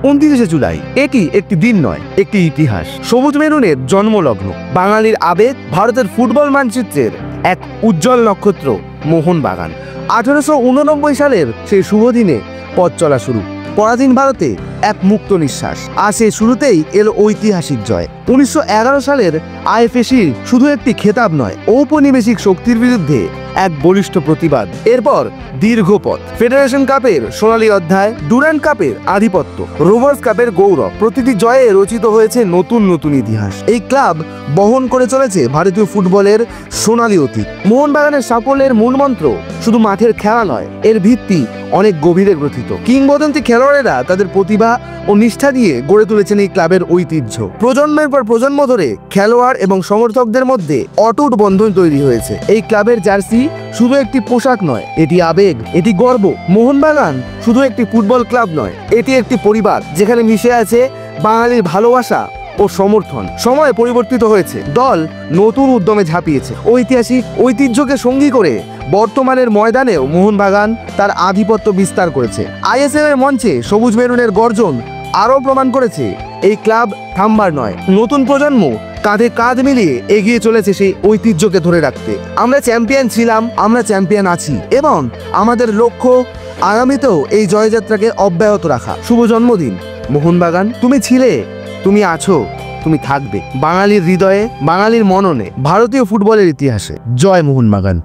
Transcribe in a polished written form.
29শে জুলাই। এটি একটি দিন নয়, একটি ইতিহাস। সবুজ মেরুনের জন্মলগ্ন, বাঙালির আবেগ, ভারতের ফুটবল মানচিত্রের এক উজ্জ্বল নক্ষত্র মোহনবাগান। 1889 সালের সেই শুভ দিনে পথ চলা শুরু। পরাধীন ভারতে এক মুক্ত নিঃশ্বাস। আর সেই শুরুতেই এলো ঐতিহাসিক জয়। 1911 সালের আইএফএসির শুধু একটি খেতাব নয়, ঔপনিবেশিক শক্তির বিরুদ্ধে এক বলিষ্ঠ প্রতিবাদ। এরপর দীর্ঘ পথ, ফেডারেশন কাপের সোনালী অধ্যায়, ডুরান্ড কাপের আধিপত্য, রোভার্স কাপের গৌরব। প্রতিটি জয়ে রচিত হয়েছে নতুন নতুন ইতিহাস। এই ক্লাব বহন করে চলেছে ভারতীয় ফুটবলের সোনালী অতীত। মোহনবাগানের সাফল্যের মূল মন্ত্র শুধু মাঠের খেলা নয়, এর ভিত্তি অনেক গভীরে গ্রথিত। কিংবদন্তি খেলোয়াড়েরা তাদের প্রতিভা ও নিষ্ঠা দিয়ে গড়ে তুলেছেন এই ক্লাবের ঐতিহ্য। প্রজন্মের পর প্রজন্ম ধরে খেলোয়াড় এবং সমর্থকদের মধ্যে অটুট বন্ধন তৈরি হয়েছে। এই ক্লাবের জার্সি শুধু একটি পোশাক নয়, এটি আবেগ, এটি গর্ব। মোহনবাগান শুধু একটি ফুটবল ক্লাব নয়, এটি একটি পরিবার, যেখানে মিশে আছে বাঙালির ভালোবাসা ও সমর্থন। সময় পরিবর্তিত হয়েছে, দল নতুন উদ্যমে ঝাঁপিয়েছে। ঐতিহাসিক ঐতিহ্যকে সঙ্গী করে বর্তমানের ময়দানেও মোহনবাগান তার আধিপত্য বিস্তার করেছে। আইএসএল এর মঞ্চে সবুজ মেরুনের গর্জন আরও প্রমাণ করেছে এই ক্লাব থামবার নয়। নতুন প্রজন্ম কাঁধে কাঁধ মিলিয়ে এগিয়ে চলেছে সেই ঐতিহ্যকে ধরে রাখতে। আমরা চ্যাম্পিয়ন ছিলাম, আমরা চ্যাম্পিয়ন আছি, এবং আমাদের লক্ষ্য আগামীতেও এই জয়যাত্রাকে অব্যাহত রাখা। শুভ জন্মদিন মোহনবাগান। তুমি ছিলে, তুমি আছো, তুমি থাকবে বাঙালির হৃদয়ে, বাঙালির মননে, ভারতীয় ফুটবলের ইতিহাসে। জয় মোহনবাগান।